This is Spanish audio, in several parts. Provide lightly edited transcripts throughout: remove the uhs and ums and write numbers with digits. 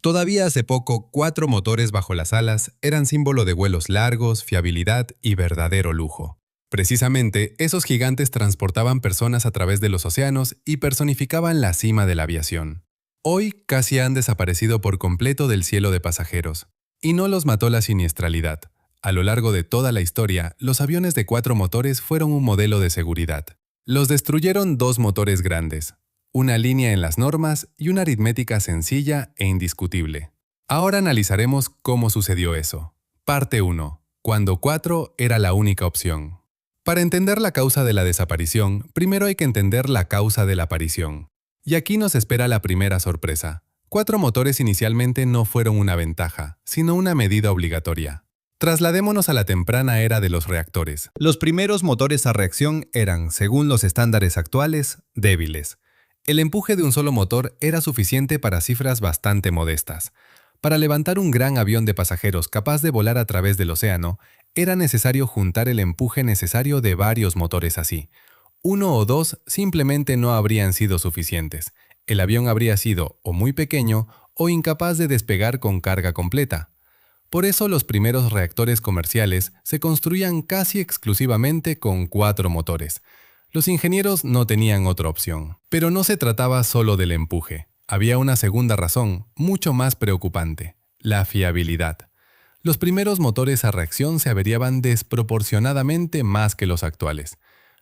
Todavía hace poco, 4 motores bajo las alas eran símbolo de vuelos largos, fiabilidad y verdadero lujo. Precisamente, esos gigantes transportaban personas a través de los océanos y personificaban la cima de la aviación. Hoy casi han desaparecido por completo del cielo de pasajeros. Y no los mató la siniestralidad. A lo largo de toda la historia, los aviones de 4 motores fueron un modelo de seguridad. Los destruyeron 2 motores grandes, una línea en las normas y una aritmética sencilla e indiscutible. Ahora analizaremos cómo sucedió eso. Parte 1. Cuando 4 era la única opción. Para entender la causa de la desaparición, primero hay que entender la causa de la aparición. Y aquí nos espera la primera sorpresa. 4 motores inicialmente no fueron una ventaja, sino una medida obligatoria. Trasladémonos a la temprana era de los reactores. Los primeros motores a reacción eran, según los estándares actuales, débiles. El empuje de un solo motor era suficiente para cifras bastante modestas. Para levantar un gran avión de pasajeros capaz de volar a través del océano, era necesario juntar el empuje necesario de varios motores así. 1 o 2 simplemente no habrían sido suficientes. El avión habría sido o muy pequeño o incapaz de despegar con carga completa. Por eso los primeros reactores comerciales se construían casi exclusivamente con 4 motores. Los ingenieros no tenían otra opción. Pero no se trataba solo del empuje. Había una segunda razón, mucho más preocupante: la fiabilidad. Los primeros motores a reacción se averiaban desproporcionadamente más que los actuales.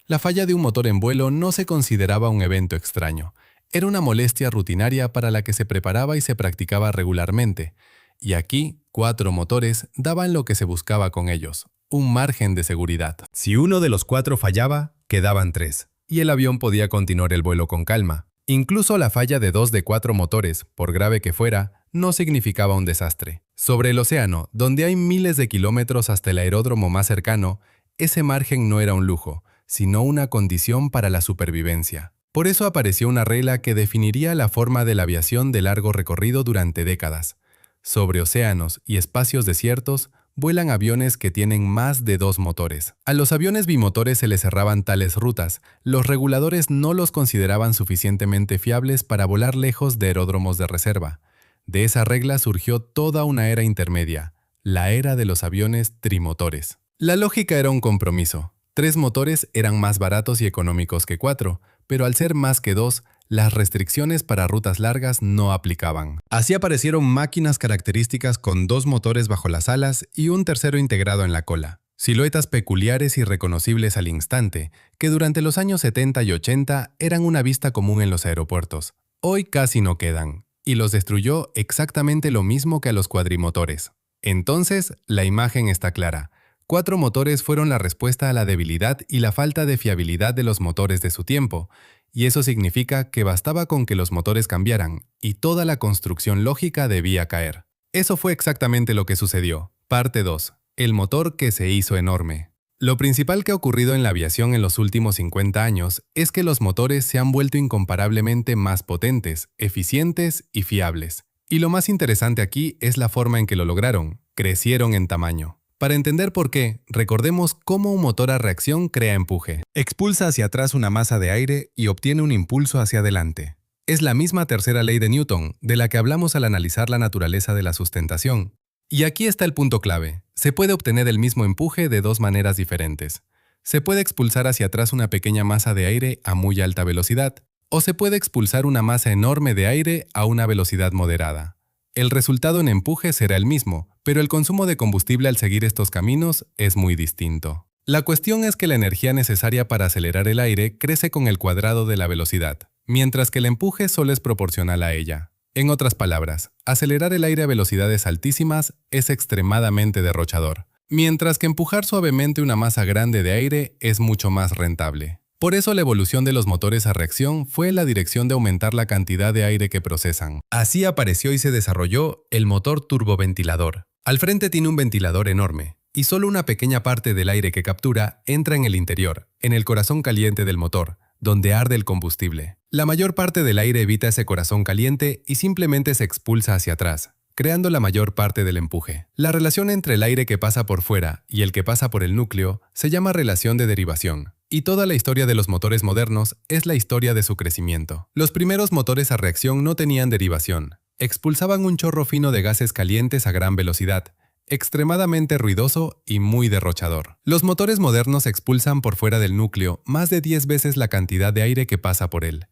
La falla de un motor en vuelo no se consideraba un evento extraño. Era una molestia rutinaria para la que se preparaba y se practicaba regularmente. Y aquí, 4 motores daban lo que se buscaba con ellos: un margen de seguridad. Si uno de los 4 fallaba, quedaban 3, y el avión podía continuar el vuelo con calma. Incluso la falla de 2 de 4 motores, por grave que fuera, no significaba un desastre. Sobre el océano, donde hay miles de kilómetros hasta el aeródromo más cercano, ese margen no era un lujo, sino una condición para la supervivencia. Por eso apareció una regla que definiría la forma de la aviación de largo recorrido durante décadas. Sobre océanos y espacios desiertos, vuelan aviones que tienen más de 2 motores. A los aviones bimotores se les cerraban tales rutas. Los reguladores no los consideraban suficientemente fiables para volar lejos de aeródromos de reserva. De esa regla surgió toda una era intermedia, la era de los aviones trimotores. La lógica era un compromiso. 3 motores eran más baratos y económicos que 4, pero al ser más que 2, las restricciones para rutas largas no aplicaban. Así aparecieron máquinas características con 2 motores bajo las alas y un tercero integrado en la cola. Siluetas peculiares y reconocibles al instante, que durante los años 70 y 80 eran una vista común en los aeropuertos. Hoy casi no quedan, y los destruyó exactamente lo mismo que a los cuadrimotores. Entonces, la imagen está clara. 4 motores fueron la respuesta a la debilidad y la falta de fiabilidad de los motores de su tiempo, y eso significa que bastaba con que los motores cambiaran, y toda la construcción lógica debía caer. Eso fue exactamente lo que sucedió. Parte 2. El motor que se hizo enorme. Lo principal que ha ocurrido en la aviación en los últimos 50 años es que los motores se han vuelto incomparablemente más potentes, eficientes y fiables. Y lo más interesante aquí es la forma en que lo lograron. Crecieron en tamaño. Para entender por qué, recordemos cómo un motor a reacción crea empuje. Expulsa hacia atrás una masa de aire y obtiene un impulso hacia adelante. Es la misma tercera ley de Newton, de la que hablamos al analizar la naturaleza de la sustentación. Y aquí está el punto clave. Se puede obtener el mismo empuje de 2 maneras diferentes. Se puede expulsar hacia atrás una pequeña masa de aire a muy alta velocidad, o se puede expulsar una masa enorme de aire a una velocidad moderada. El resultado en empuje será el mismo, pero el consumo de combustible al seguir estos caminos es muy distinto. La cuestión es que la energía necesaria para acelerar el aire crece con el cuadrado de la velocidad, mientras que el empuje solo es proporcional a ella. En otras palabras, acelerar el aire a velocidades altísimas es extremadamente derrochador, mientras que empujar suavemente una masa grande de aire es mucho más rentable. Por eso la evolución de los motores a reacción fue en la dirección de aumentar la cantidad de aire que procesan. Así apareció y se desarrolló el motor turboventilador. Al frente tiene un ventilador enorme, y solo una pequeña parte del aire que captura entra en el interior, en el corazón caliente del motor, donde arde el combustible. La mayor parte del aire evita ese corazón caliente y simplemente se expulsa hacia atrás, creando la mayor parte del empuje. La relación entre el aire que pasa por fuera y el que pasa por el núcleo se llama relación de derivación. Y toda la historia de los motores modernos es la historia de su crecimiento. Los primeros motores a reacción no tenían derivación. Expulsaban un chorro fino de gases calientes a gran velocidad, extremadamente ruidoso y muy derrochador. Los motores modernos expulsan por fuera del núcleo más de 10 veces la cantidad de aire que pasa por él.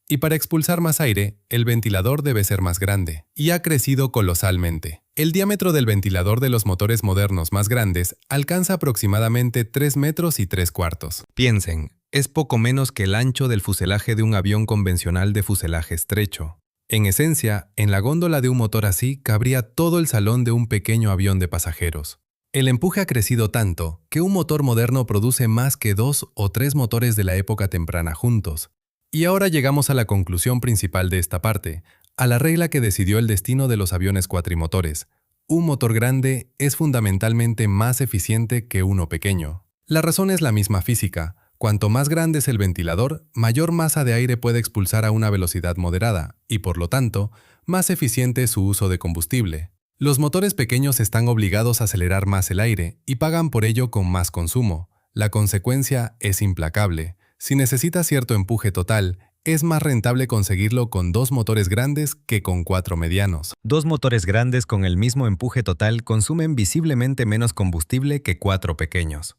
Y para expulsar más aire, el ventilador debe ser más grande, y ha crecido colosalmente. El diámetro del ventilador de los motores modernos más grandes alcanza aproximadamente 3 metros y 3/4. Piensen, es poco menos que el ancho del fuselaje de un avión convencional de fuselaje estrecho. En esencia, en la góndola de un motor así cabría todo el salón de un pequeño avión de pasajeros. El empuje ha crecido tanto que un motor moderno produce más que 2 o 3 motores de la época temprana juntos. Y ahora llegamos a la conclusión principal de esta parte, a la regla que decidió el destino de los aviones cuatrimotores. Un motor grande es fundamentalmente más eficiente que uno pequeño. La razón es la misma física. Cuanto más grande es el ventilador, mayor masa de aire puede expulsar a una velocidad moderada y, por lo tanto, más eficiente es su uso de combustible. Los motores pequeños están obligados a acelerar más el aire y pagan por ello con más consumo. La consecuencia es implacable. Si necesita cierto empuje total, es más rentable conseguirlo con 2 motores grandes que con 4 medianos. 2 motores grandes con el mismo empuje total consumen visiblemente menos combustible que 4 pequeños.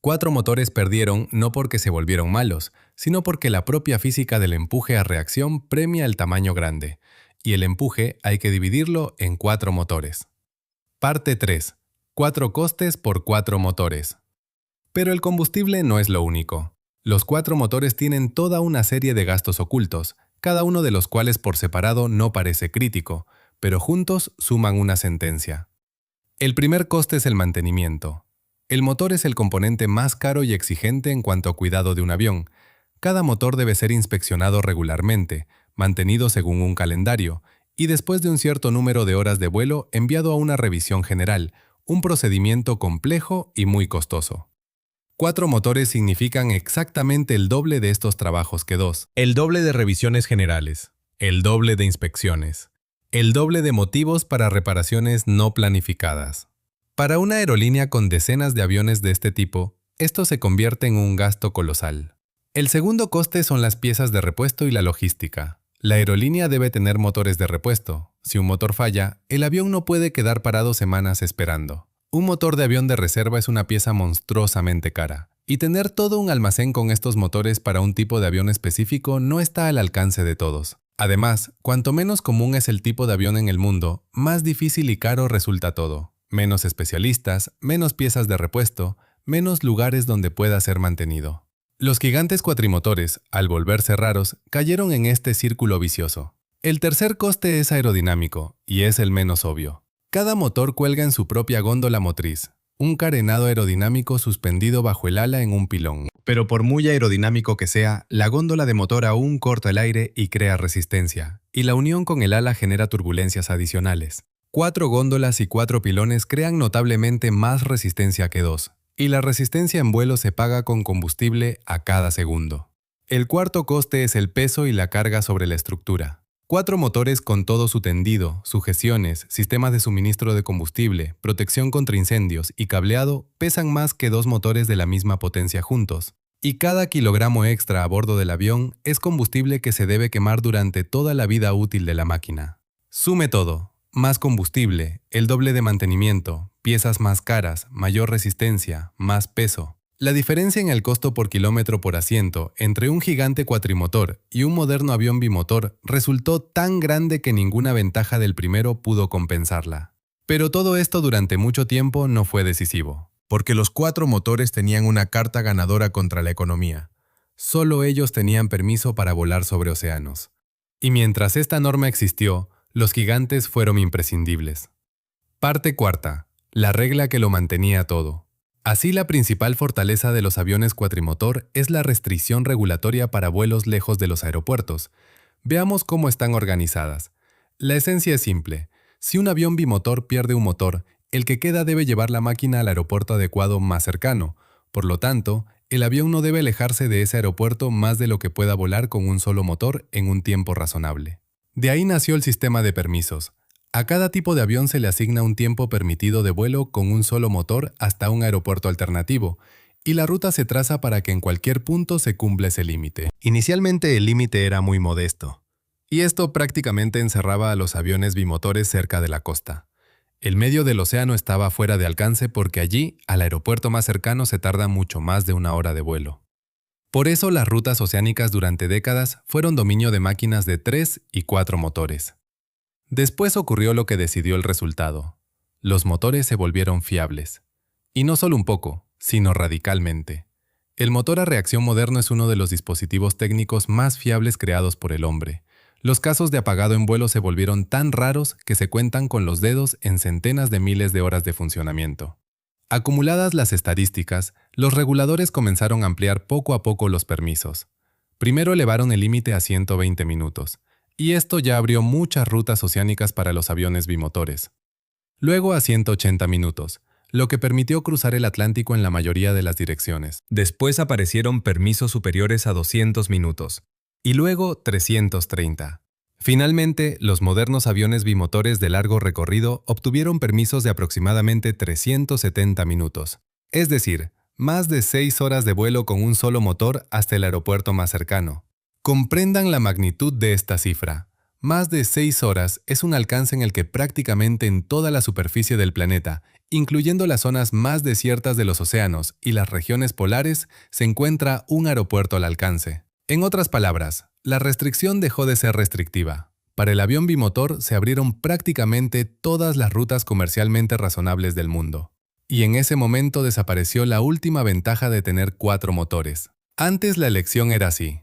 4 motores perdieron no porque se volvieron malos, sino porque la propia física del empuje a reacción premia el tamaño grande, y el empuje hay que dividirlo en 4 motores. Parte 3. 4 costes por 4 motores. Pero el combustible no es lo único. Los 4 motores tienen toda una serie de gastos ocultos, cada uno de los cuales por separado no parece crítico, pero juntos suman una sentencia. El primer coste es el mantenimiento. El motor es el componente más caro y exigente en cuanto a cuidado de un avión. Cada motor debe ser inspeccionado regularmente, mantenido según un calendario, y después de un cierto número de horas de vuelo enviado a una revisión general, un procedimiento complejo y muy costoso. 4 motores significan exactamente el doble de estos trabajos que 2. El doble de revisiones generales, el doble de inspecciones, el doble de motivos para reparaciones no planificadas. Para una aerolínea con decenas de aviones de este tipo, esto se convierte en un gasto colosal. El segundo coste son las piezas de repuesto y la logística. La aerolínea debe tener motores de repuesto. Si un motor falla, el avión no puede quedar parado semanas esperando. Un motor de avión de reserva es una pieza monstruosamente cara, y tener todo un almacén con estos motores para un tipo de avión específico no está al alcance de todos. Además, cuanto menos común es el tipo de avión en el mundo, más difícil y caro resulta todo. Menos especialistas, menos piezas de repuesto, menos lugares donde pueda ser mantenido. Los gigantes cuatrimotores, al volverse raros, cayeron en este círculo vicioso. El tercer coste es aerodinámico, y es el menos obvio. Cada motor cuelga en su propia góndola motriz, un carenado aerodinámico suspendido bajo el ala en un pilón. Pero por muy aerodinámico que sea, la góndola de motor aún corta el aire y crea resistencia, y la unión con el ala genera turbulencias adicionales. 4 góndolas y 4 pilones crean notablemente más resistencia que 2, y la resistencia en vuelo se paga con combustible a cada segundo. El cuarto coste es el peso y la carga sobre la estructura. 4 motores con todo su tendido, sujeciones, sistemas de suministro de combustible, protección contra incendios y cableado pesan más que 2 motores de la misma potencia juntos. Y cada kilogramo extra a bordo del avión es combustible que se debe quemar durante toda la vida útil de la máquina. Sume todo. Más combustible, el doble de mantenimiento, piezas más caras, mayor resistencia, más peso. La diferencia en el costo por kilómetro por asiento entre un gigante cuatrimotor y un moderno avión bimotor resultó tan grande que ninguna ventaja del primero pudo compensarla. Pero todo esto durante mucho tiempo no fue decisivo, porque los 4 motores tenían una carta ganadora contra la economía. Solo ellos tenían permiso para volar sobre océanos. Y mientras esta norma existió, los gigantes fueron imprescindibles. Parte cuarta. La regla que lo mantenía todo. Así, la principal fortaleza de los aviones cuatrimotor es la restricción regulatoria para vuelos lejos de los aeropuertos. Veamos cómo están organizadas. La esencia es simple. Si un avión bimotor pierde un motor, el que queda debe llevar la máquina al aeropuerto adecuado más cercano. Por lo tanto, el avión no debe alejarse de ese aeropuerto más de lo que pueda volar con un solo motor en un tiempo razonable. De ahí nació el sistema de permisos. A cada tipo de avión se le asigna un tiempo permitido de vuelo con un solo motor hasta un aeropuerto alternativo, y la ruta se traza para que en cualquier punto se cumpla ese límite. Inicialmente el límite era muy modesto. y esto prácticamente encerraba a los aviones bimotores cerca de la costa. El medio del océano estaba fuera de alcance porque allí, al aeropuerto más cercano, se tarda mucho más de 1 hora de vuelo. Por eso las rutas oceánicas durante décadas fueron dominio de máquinas de 3 y 4 motores. Después ocurrió lo que decidió el resultado. Los motores se volvieron fiables. Y no solo un poco, sino radicalmente. El motor a reacción moderno es uno de los dispositivos técnicos más fiables creados por el hombre. Los casos de apagado en vuelo se volvieron tan raros que se cuentan con los dedos en centenas de miles de horas de funcionamiento. Acumuladas las estadísticas, los reguladores comenzaron a ampliar poco a poco los permisos. Primero elevaron el límite a 120 minutos, y esto ya abrió muchas rutas oceánicas para los aviones bimotores. Luego a 180 minutos, lo que permitió cruzar el Atlántico en la mayoría de las direcciones. Después aparecieron permisos superiores a 200 minutos. Y luego 330. Finalmente, los modernos aviones bimotores de largo recorrido obtuvieron permisos de aproximadamente 370 minutos. Es decir, más de 6 horas de vuelo con un solo motor hasta el aeropuerto más cercano. Comprendan la magnitud de esta cifra. Más de 6 horas es un alcance en el que prácticamente en toda la superficie del planeta, incluyendo las zonas más desiertas de los océanos y las regiones polares, se encuentra un aeropuerto al alcance. En otras palabras, la restricción dejó de ser restrictiva. Para el avión bimotor se abrieron prácticamente todas las rutas comercialmente razonables del mundo. Y en ese momento desapareció la última ventaja de tener 4 motores. Antes la elección era así: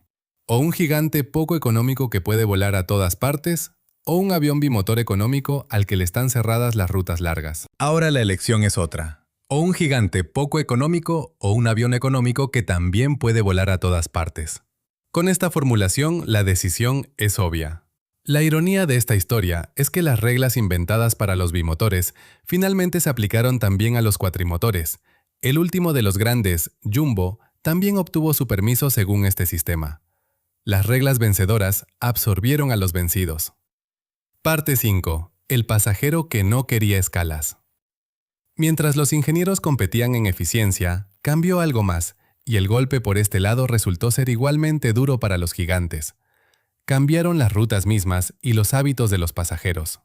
o un gigante poco económico que puede volar a todas partes, o un avión bimotor económico al que le están cerradas las rutas largas. Ahora la elección es otra. O un gigante poco económico o un avión económico que también puede volar a todas partes. Con esta formulación, la decisión es obvia. La ironía de esta historia es que las reglas inventadas para los bimotores finalmente se aplicaron también a los cuatrimotores. El último de los grandes, Jumbo, también obtuvo su permiso según este sistema. Las reglas vencedoras absorbieron a los vencidos. Parte 5. El pasajero que no quería escalas. Mientras los ingenieros competían en eficiencia, cambió algo más, y el golpe por este lado resultó ser igualmente duro para los gigantes. Cambiaron las rutas mismas y los hábitos de los pasajeros.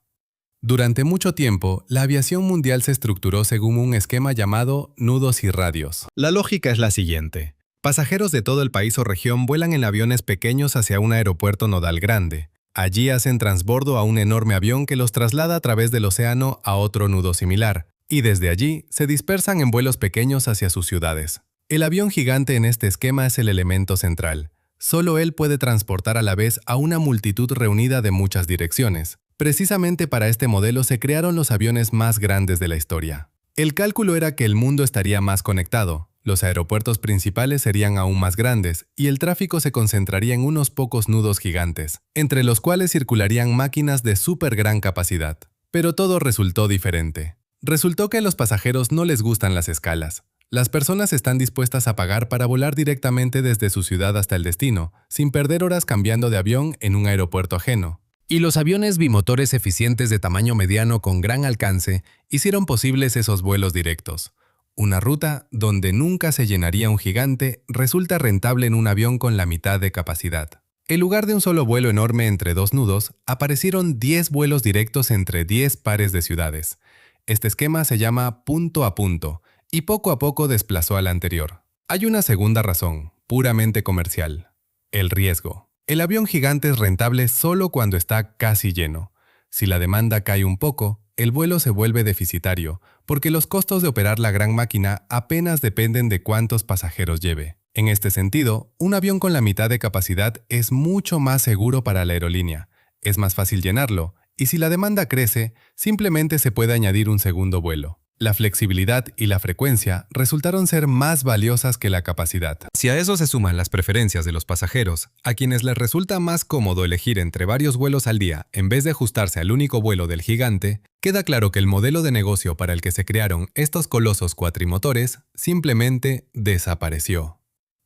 Durante mucho tiempo, la aviación mundial se estructuró según un esquema llamado nudos y radios. La lógica es la siguiente. Pasajeros de todo el país o región vuelan en aviones pequeños hacia un aeropuerto nodal grande. Allí hacen transbordo a un enorme avión que los traslada a través del océano a otro nudo similar, y desde allí se dispersan en vuelos pequeños hacia sus ciudades. El avión gigante en este esquema es el elemento central. Solo él puede transportar a la vez a una multitud reunida de muchas direcciones. Precisamente para este modelo se crearon los aviones más grandes de la historia. El cálculo era que el mundo estaría más conectado, los aeropuertos principales serían aún más grandes y el tráfico se concentraría en unos pocos nudos gigantes, entre los cuales circularían máquinas de súper gran capacidad. Pero todo resultó diferente. Resultó que a los pasajeros no les gustan las escalas. Las personas están dispuestas a pagar para volar directamente desde su ciudad hasta el destino, sin perder horas cambiando de avión en un aeropuerto ajeno. Y los aviones bimotores eficientes de tamaño mediano con gran alcance hicieron posibles esos vuelos directos. Una ruta donde nunca se llenaría un gigante resulta rentable en un avión con la mitad de capacidad. En lugar de un solo vuelo enorme entre 2 nudos, aparecieron 10 vuelos directos entre 10 pares de ciudades. Este esquema se llama punto a punto, y poco a poco desplazó al anterior. Hay una segunda razón, puramente comercial: el riesgo. El avión gigante es rentable solo cuando está casi lleno. Si la demanda cae un poco, el vuelo se vuelve deficitario, porque los costos de operar la gran máquina apenas dependen de cuántos pasajeros lleve. En este sentido, un avión con la mitad de capacidad es mucho más seguro para la aerolínea. Es más fácil llenarlo, y si la demanda crece, simplemente se puede añadir un segundo vuelo. La flexibilidad y la frecuencia resultaron ser más valiosas que la capacidad. Si a eso se suman las preferencias de los pasajeros, a quienes les resulta más cómodo elegir entre varios vuelos al día en vez de ajustarse al único vuelo del gigante, queda claro que el modelo de negocio para el que se crearon estos colosos cuatrimotores simplemente desapareció.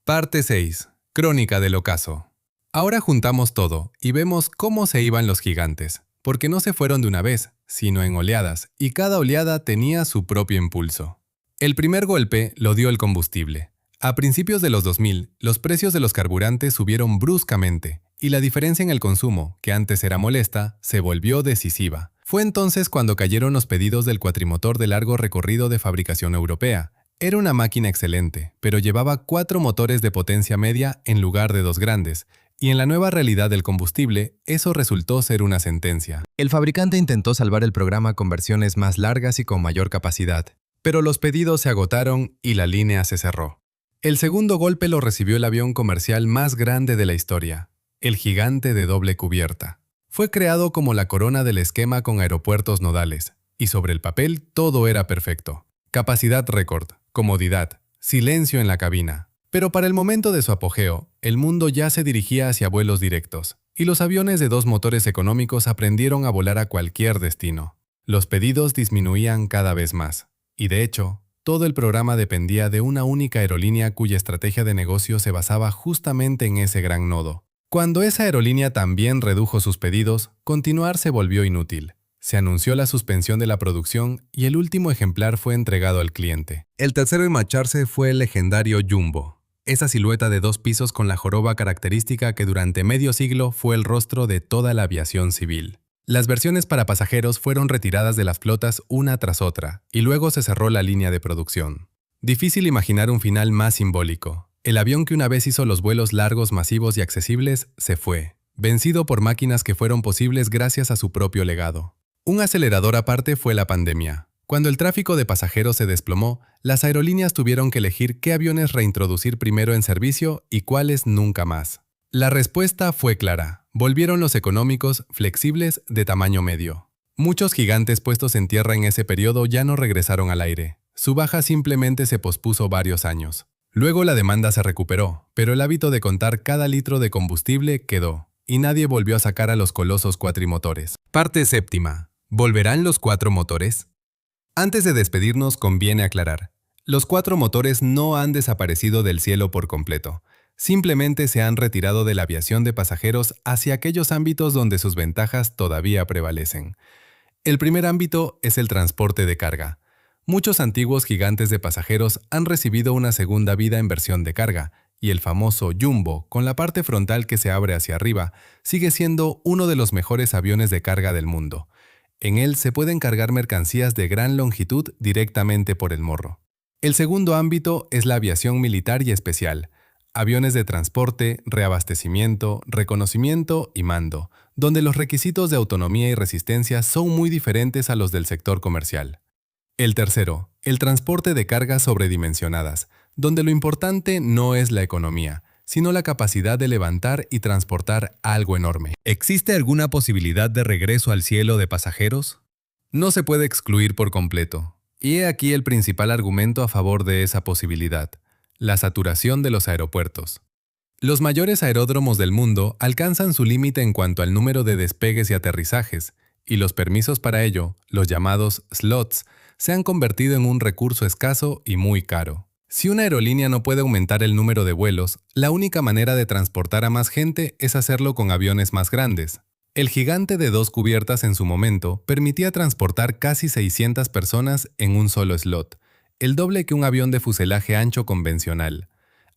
Parte 6. Crónica del ocaso. Ahora juntamos todo y vemos cómo se iban los gigantes, porque no se fueron de una vez, sino en oleadas, y cada oleada tenía su propio impulso. El primer golpe lo dio el combustible. A principios de los 2000, los precios de los carburantes subieron bruscamente, y la diferencia en el consumo, que antes era molesta, se volvió decisiva. Fue entonces cuando cayeron los pedidos del cuatrimotor de largo recorrido de fabricación europea. Era una máquina excelente, pero llevaba 4 motores de potencia media en lugar de 2 grandes, y en la nueva realidad del combustible, eso resultó ser una sentencia. El fabricante intentó salvar el programa con versiones más largas y con mayor capacidad, pero los pedidos se agotaron y la línea se cerró. El segundo golpe lo recibió el avión comercial más grande de la historia, el gigante de doble cubierta. Fue creado como la corona del esquema con aeropuertos nodales, y sobre el papel todo era perfecto. Capacidad récord, comodidad, silencio en la cabina. Pero para el momento de su apogeo, el mundo ya se dirigía hacia vuelos directos, y los aviones de 2 motores económicos aprendieron a volar a cualquier destino. Los pedidos disminuían cada vez más, y de hecho, todo el programa dependía de una única aerolínea cuya estrategia de negocio se basaba justamente en ese gran nodo. Cuando esa aerolínea también redujo sus pedidos, continuar se volvió inútil. Se anunció la suspensión de la producción y el último ejemplar fue entregado al cliente. El tercero en marcharse fue el legendario Jumbo, esa silueta de 2 pisos con la joroba característica que durante medio siglo fue el rostro de toda la aviación civil. Las versiones para pasajeros fueron retiradas de las flotas una tras otra, y luego se cerró la línea de producción. Difícil imaginar un final más simbólico. El avión que una vez hizo los vuelos largos, masivos y accesibles, se fue, vencido por máquinas que fueron posibles gracias a su propio legado. Un acelerador aparte fue la pandemia. Cuando el tráfico de pasajeros se desplomó, las aerolíneas tuvieron que elegir qué aviones reintroducir primero en servicio y cuáles nunca más. La respuesta fue clara. Volvieron los económicos, flexibles, de tamaño medio. Muchos gigantes puestos en tierra en ese periodo ya no regresaron al aire. Su baja simplemente se pospuso varios años. Luego la demanda se recuperó, pero el hábito de contar cada litro de combustible quedó, y nadie volvió a sacar a los colosos cuatrimotores. Parte séptima. ¿Volverán los 4 motores? Antes de despedirnos, conviene aclarar. Los 4 motores no han desaparecido del cielo por completo. Simplemente se han retirado de la aviación de pasajeros hacia aquellos ámbitos donde sus ventajas todavía prevalecen. El primer ámbito es el transporte de carga. Muchos antiguos gigantes de pasajeros han recibido una segunda vida en versión de carga, y el famoso Jumbo, con la parte frontal que se abre hacia arriba, sigue siendo uno de los mejores aviones de carga del mundo. En él se pueden cargar mercancías de gran longitud directamente por el morro. El segundo ámbito es la aviación militar y especial. Aviones de transporte, reabastecimiento, reconocimiento y mando, donde los requisitos de autonomía y resistencia son muy diferentes a los del sector comercial. El tercero, el transporte de cargas sobredimensionadas, donde lo importante no es la economía, sino la capacidad de levantar y transportar algo enorme. ¿Existe alguna posibilidad de regreso al cielo de pasajeros? No se puede excluir por completo. Y he aquí el principal argumento a favor de esa posibilidad: la saturación de los aeropuertos. Los mayores aeródromos del mundo alcanzan su límite en cuanto al número de despegues y aterrizajes, y los permisos para ello, los llamados slots, se han convertido en un recurso escaso y muy caro. Si una aerolínea no puede aumentar el número de vuelos, la única manera de transportar a más gente es hacerlo con aviones más grandes. El gigante de 2 cubiertas en su momento permitía transportar casi 600 personas en un solo slot, el doble que un avión de fuselaje ancho convencional.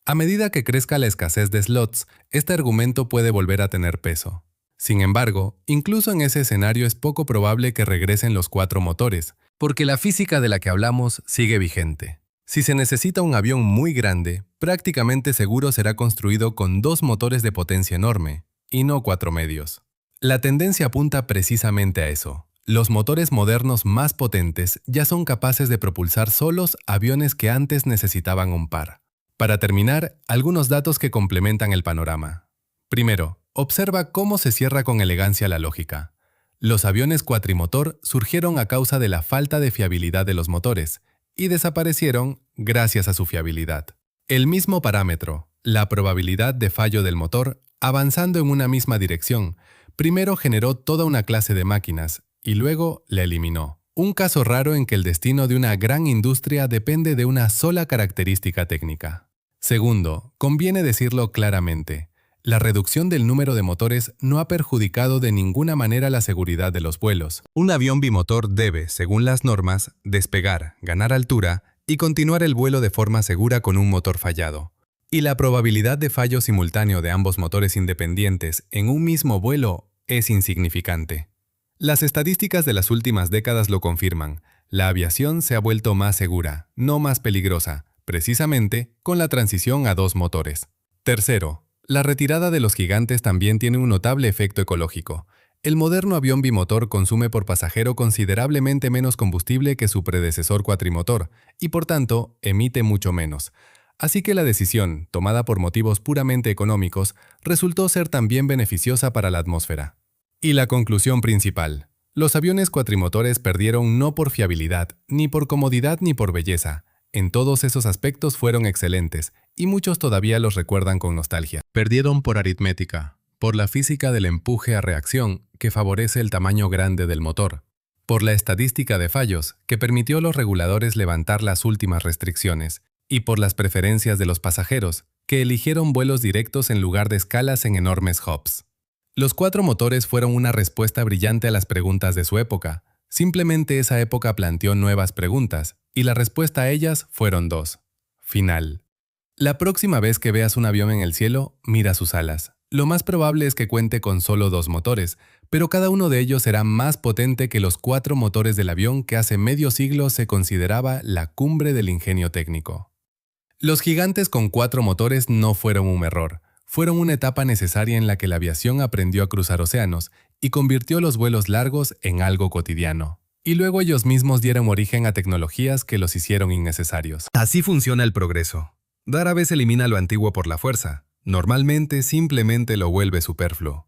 A medida que crezca la escasez de slots, este argumento puede volver a tener peso. Sin embargo, incluso en ese escenario es poco probable que regresen los 4 motores, porque la física de la que hablamos sigue vigente. Si se necesita un avión muy grande, prácticamente seguro será construido con 2 motores de potencia enorme, y no 4 medios. La tendencia apunta precisamente a eso. Los motores modernos más potentes ya son capaces de propulsar solos aviones que antes necesitaban un par. Para terminar, algunos datos que complementan el panorama. Primero, observa cómo se cierra con elegancia la lógica. Los aviones cuatrimotor surgieron a causa de la falta de fiabilidad de los motores y desaparecieron gracias a su fiabilidad. El mismo parámetro, la probabilidad de fallo del motor, avanzando en una misma dirección, primero generó toda una clase de máquinas y luego la eliminó. Un caso raro en que el destino de una gran industria depende de una sola característica técnica. Segundo, conviene decirlo claramente. La reducción del número de motores no ha perjudicado de ninguna manera la seguridad de los vuelos. Un avión bimotor debe, según las normas, despegar, ganar altura y continuar el vuelo de forma segura con un motor fallado. Y la probabilidad de fallo simultáneo de ambos motores independientes en un mismo vuelo es insignificante. Las estadísticas de las últimas décadas lo confirman. La aviación se ha vuelto más segura, no más peligrosa, precisamente con la transición a dos motores. Tercero, la retirada de los gigantes también tiene un notable efecto ecológico. El moderno avión bimotor consume por pasajero considerablemente menos combustible que su predecesor cuatrimotor y, por tanto, emite mucho menos. Así que la decisión, tomada por motivos puramente económicos, resultó ser también beneficiosa para la atmósfera. Y la conclusión principal. Los aviones cuatrimotores perdieron no por fiabilidad, ni por comodidad ni por belleza. En todos esos aspectos fueron excelentes, y muchos todavía los recuerdan con nostalgia. Perdieron por aritmética, por la física del empuje a reacción, que favorece el tamaño grande del motor, por la estadística de fallos, que permitió a los reguladores levantar las últimas restricciones, y por las preferencias de los pasajeros, que eligieron vuelos directos en lugar de escalas en enormes hubs. Los cuatro motores fueron una respuesta brillante a las preguntas de su época. Simplemente esa época planteó nuevas preguntas, y la respuesta a ellas fueron dos. Final. La próxima vez que veas un avión en el cielo, mira sus alas. Lo más probable es que cuente con solo dos motores, pero cada uno de ellos será más potente que los cuatro motores del avión que hace medio siglo se consideraba la cumbre del ingenio técnico. Los gigantes con cuatro motores no fueron un error. Fueron una etapa necesaria en la que la aviación aprendió a cruzar océanos y convirtió los vuelos largos en algo cotidiano. Y luego ellos mismos dieron origen a tecnologías que los hicieron innecesarios. Así funciona el progreso. Rara vez elimina lo antiguo por la fuerza. Normalmente simplemente lo vuelve superfluo.